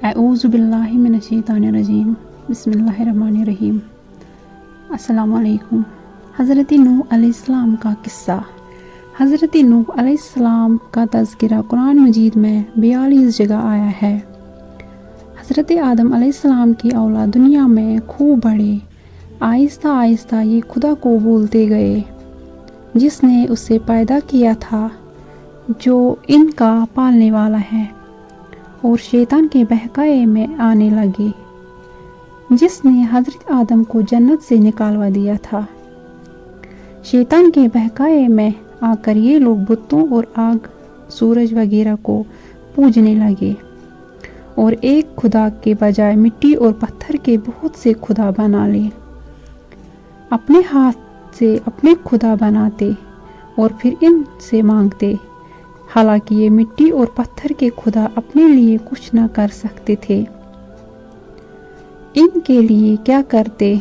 अऊज़ु बिल्लाहि मिनश्शैतानिर्रजीम बिस्मिल्लाहिर्रहमानिर्रहीम। अस्सलामु अलैकुम। हज़रत नूह अलैहिस्सलाम का किस्सा। हज़रत नूह अलैहिस्सलाम का तज़किरा कुरान मजीद में 42 जगह आया है। हज़रत आदम अलैहिस्सलाम की औलाद दुनिया में खूब बढ़े। आहिस्ता आहिस्ता ये खुदा को भूलते गए जिसने उसे पैदा किया था, जो इनका पालने वाला है, और शैतान के बहकावे में आने लगे जिसने हज़रत आदम को जन्नत से निकालवा दिया था। शैतान के बहकावे में आकर ये लोग बुतों और आग, सूरज वगैरह को पूजने लगे और एक खुदा के बजाय मिट्टी और पत्थर के बहुत से खुदा बना लिए। अपने हाथ से अपने खुदा बनाते और फिर इनसे मांगते, हालांकि ये मिट्टी और पत्थर के खुदा अपने लिए कुछ न कर सकते थे। इनके लिए क्या करते?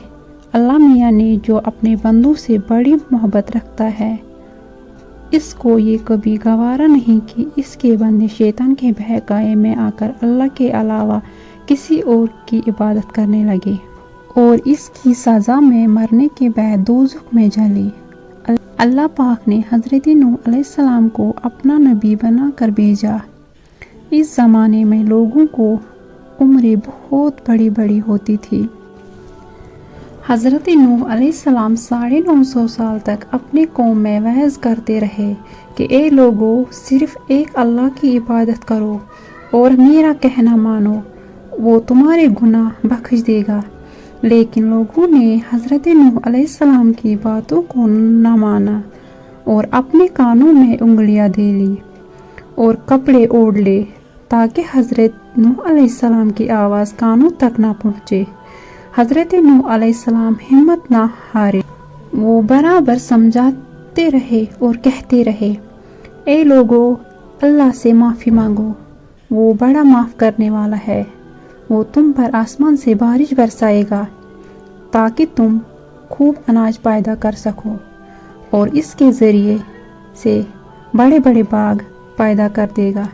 अल्लाह मियाँ ने, जो अपने बंदों से बड़ी मोहब्बत रखता है, इसको ये कभी गवारा नहीं कि इसके बंदे शैतान के बहकावे में आकर अल्लाह के अलावा किसी और की इबादत करने लगे और इसकी सज़ा में मरने के बाद दोज़ख में जले। अल्लाह पाक ने हज़रत नूह अलैहिस्सलाम को अपना नबी बना कर भेजा। इस ज़माने में लोगों को उम्रें बहुत बड़ी बड़ी होती थी। हज़रत नूह अलैहिस्सलाम 950 साल तक अपने कौम में वअज़ करते रहे कि ए लोगों, सिर्फ़ एक अल्लाह की इबादत करो और मेरा कहना मानो, वो तुम्हारे गुनाह बख्श देगा। लेकिन लोगों ने हज़रत नूह अलैहिस्सलाम की बातों को न माना और अपने कानों में उंगलियां दे ली और कपड़े ओढ़ ले ताकि हज़रत नूह अलैहिस्सलाम की आवाज़ कानों तक न पहुँचे। हज़रत नूह अलैहिस्सलाम हिम्मत न हारे, वो बराबर समझाते रहे और कहते रहे, ए लोगों, अल्लाह से माफ़ी मांगो, वो बड़ा माफ़ करने वाला है। वो तुम पर आसमान से बारिश बरसाएगा ताकि तुम खूब अनाज पैदा कर सको और इसके ज़रिए से बड़े बड़े बाग पैदा कर देगा।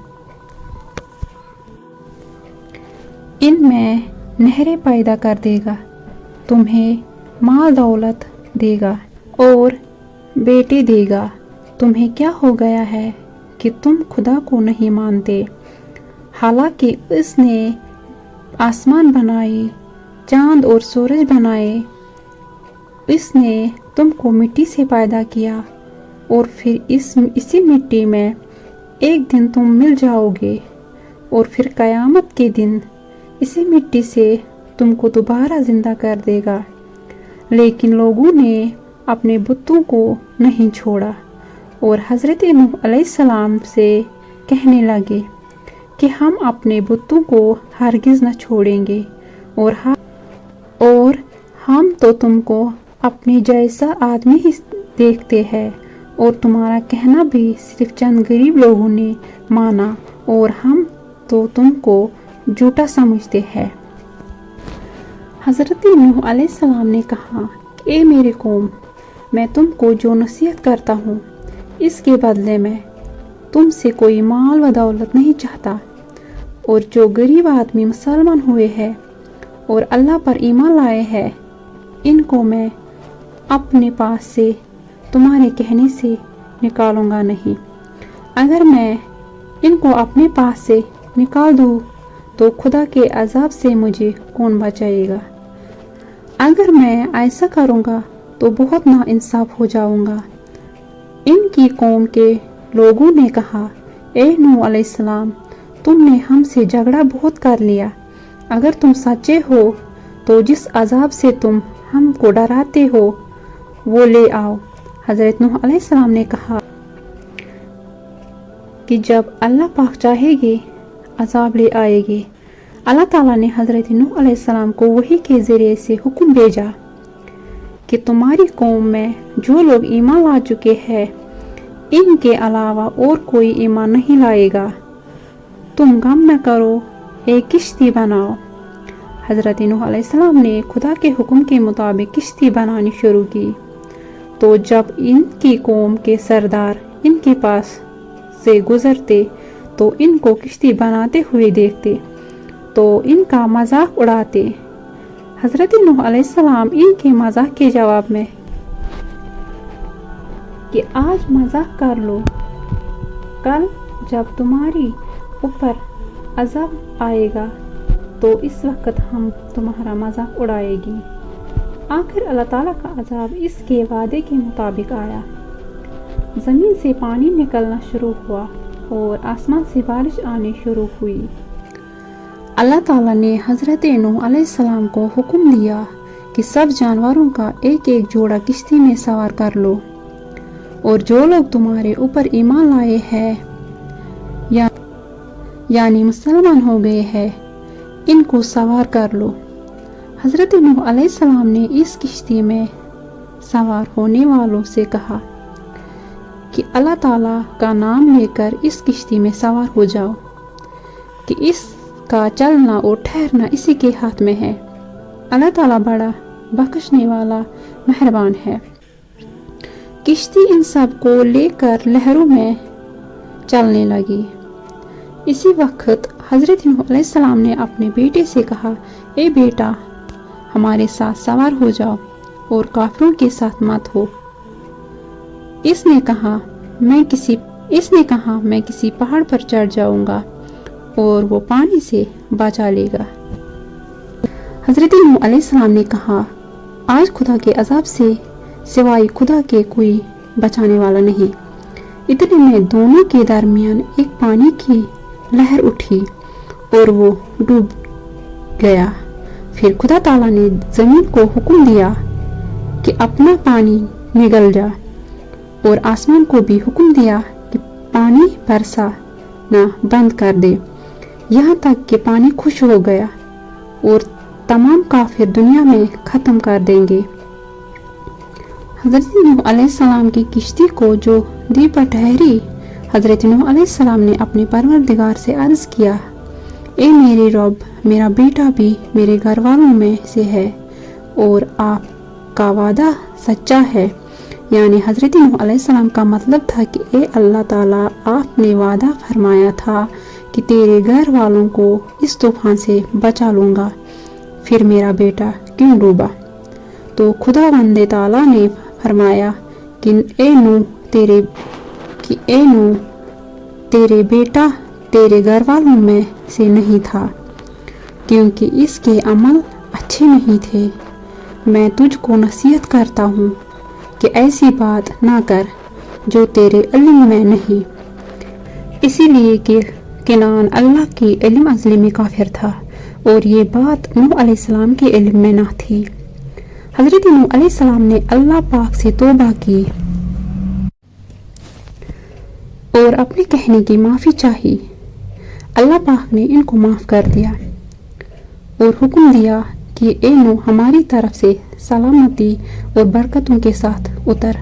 इनमें नहरें पैदा कर देगा, तुम्हें माल दौलत देगा और बेटे देगा। तुम्हें क्या हो गया है कि तुम खुदा को नहीं मानते? हालांकि इसने आसमान बनाए, चांद और सूरज बनाए, इसने तुमको मिट्टी से पैदा किया और फिर इसी मिट्टी में एक दिन तुम मिल जाओगे और फिर क़यामत के दिन इसी मिट्टी से तुमको दोबारा ज़िंदा कर देगा। लेकिन लोगों ने अपने बुतों को नहीं छोड़ा और हज़रत नूह अलैहिस्सलाम से कहने लगे कि हम अपने बुतों को हरगिज़ न छोड़ेंगे और हम तो तुमको अपने जैसा आदमी ही देखते हैं और तुम्हारा कहना भी सिर्फ चंद गरीब लोगों ने माना और हम तो तुमको झूठा समझते हैं। हज़रत नूह अलैहिस्सलाम ने कहा, ए मेरे कौम, मैं तुमको जो नसीहत करता हूँ, इसके बदले में तुमसे कोई माल व दौलत नहीं चाहता। और जो गरीब आदमी मुसलमान हुए हैं और अल्लाह पर ईमान लाए हैं, इनको मैं अपने पास से तुम्हारे कहने से निकालूंगा नहीं। अगर मैं इनको अपने पास से निकाल दूँ तो खुदा के अज़ाब से मुझे कौन बचाएगा? अगर मैं ऐसा करूँगा तो बहुत नाइंसाफ हो जाऊँगा। इनकी कौम के लोगों ने कहा, ए नूह अलैहिस्सलाम, तुमने हमसे झगड़ा बहुत कर लिया। अगर तुम सच्चे हो तो जिस अजाब से तुम हमको डराते हो वो ले आओ। हज़रत नूह अलैहिस्सलाम ने कहा कि जब अल्लाह पाक चाहेगी अजाब ले आएगी। अल्लाह ताला ने हज़रत नूह अलैहिस्सलाम को वही के ज़रिए से हुक्म भेजा कि तुम्हारी कौम में जो लोग ईमान ला चुके हैं, इनके अलावा और कोई ईमान नहीं लाएगा। तुम गम न करो, एक किश्ती बनाओ। हज़रत नूह अलैहिस्सलाम ने खुदा के हुक्म के मुताबिक किश्ती बनानी शुरू की। तो जब इनकी कौम के सरदार इनके पास से गुजरते तो इनको किश्ती बनाते हुए देखते तो इनका मजाक उड़ाते। हजरत नूह अलैहिस्सलाम इनके मजाक के जवाब में कि आज मजाक कर लो, कल जब तुम्हारी ऊपर अज़ाब आएगा तो इस वक्त हम तुम्हारा मजाक उड़ाएगी। आखिर अल्लाह ताला का अज़ाब इसके वादे के मुताबिक आया। ज़मीन से पानी निकलना शुरू हुआ और आसमान से बारिश आनी शुरू हुई। अल्लाह ताला ने हज़रत नूह अलैहिस्सलाम को हुक्म दिया कि सब जानवरों का एक एक जोड़ा किश्ती में सवार कर लो, और जो लोग तुम्हारे ऊपर ईमान लाए हैं यानी मुसलमान हो गए हैं, इनको सवार कर लो। हज़रत नूह अलैहिस्सलाम ने इस किश्ती में सवार होने वालों से कहा कि अल्लाह ताला का नाम लेकर इस किश्ती में सवार हो जाओ, कि इसका चलना और ठहरना इसी के हाथ में है। अल्लाह ताला बड़ा बख्शने वाला मेहरबान है। किश्ती इन सब को लेकर लहरों में चलने लगी। इसी वक्त हज़रत नूह अलैहिस्सलाम ने अपने बेटे से कहा, ए बेटा, हमारे साथ सवार हो जाओ और काफिरों के साथ मत हो। इसने कहा मैं किसी पहाड़ पर चढ़ जाऊंगा और वो पानी से बचा लेगा। हज़रत नूह अलैहिस्सलाम ने कहा, आज खुदा के अज़ाब से सिवाय खुदा के कोई बचाने वाला नहीं। इतने में दोनों के दरमियान एक पानी की लहर उठी और वो डूब गया। फिर खुदा ताला ने जमीन को हुक्म दिया कि अपना पानी निगल जा, और आसमान को भी हुक्म दिया कि पानी बरसाना बंद कर दे, यहाँ तक कि पानी खुश हो गया और तमाम काफिर दुनिया में खत्म कर देंगे। हज़रत नूह अलैहिस्सलाम की किश्ती को जो दी पर ठहरी, हज़रत नूह अलैहिस्सलाम ने अपने परवरदिगार से अर्ज किया, ए मेरे रब, मेरा बेटा भी मेरे घर वालों में से है और आपका वादा सच्चा है। यानी हज़रत नूह अलैहिस्सलाम का मतलब था कि ए अल्लाह ताला, आपने वादा फरमाया था कि तेरे घर वालों को इस तूफान से बचा लूँगा, फिर मेरा बेटा क्यों डूबा? तो खुदावंद ताला ने फरमाया कि ए नूह, तेरे बेटा तेरे घर वालों में से नहीं था, क्योंकि इसके अमल अच्छे नहीं थे। मैं तुझको नसीहत करता हूँ कि ऐसी बात ना कर जो तेरे इल्म में नहीं। इसीलिए कि किनान अल्लाह की इल्म अज़ली में काफिर था और ये बात नूह अलैहिस्सलाम के इल्म में ना थी। हज़रत नूह अलैहिस्सलाम ने अल्लाह पाक से तौबा की और अपने कहने की माफ़ी चाही। अल्लाह पाक ने इनको माफ़ कर दिया और हुक्म दिया कि ए नूह, हमारी तरफ से सलामती और बरकतों के साथ उतर।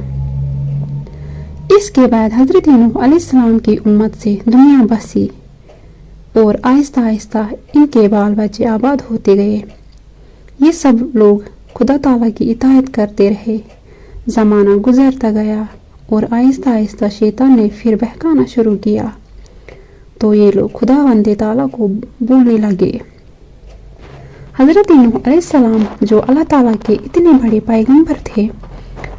इसके बाद हज़रत नूह अलैहिस्सलाम की उम्मत से दुनिया बसी और आहिस्ता आहिस्ता इनके बाल बच्चे आबाद होते गए। ये सब लोग खुदा ताला की इताअत करते रहे। ज़माना गुजरता गया और आहिस्ता आहिस्ता शैतान ने फिर बहकाना शुरू किया, तो ये लोग खुदावंद ताला को भूलने लगे। हज़रत नूह अलैहिस्सलाम, जो अल्लाह ताला के इतने बड़े पैगंबर थे,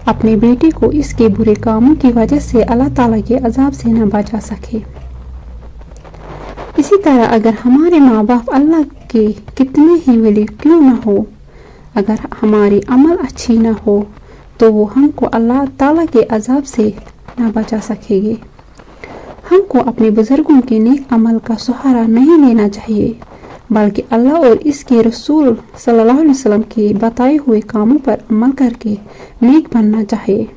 अपने बेटे को इसके बुरे कामों की वजह से अल्लाह ताला के अजाब से न बचा सके। इसी तरह अगर हमारे माँ बाप अल्लाह के कितने ही वली क्यों न हो, अगर हमारी अमल अच्छी न हो, तो वो हमको अल्लाह ताला के अजाब से न बचा सकेंगे। हमको अपने बुजुर्गों के नेक अमल का सहारा नहीं लेना चाहिए, बल्कि अल्लाह और इसके रसूल सल्लल्लाहु अलैहि वसल्लम के बताए हुए कामों पर अमल करके नेक बनना चाहिए।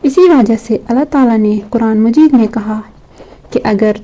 इसी वजह से अल्लाह ताला ने कुरान मजीद में कहा कि अगर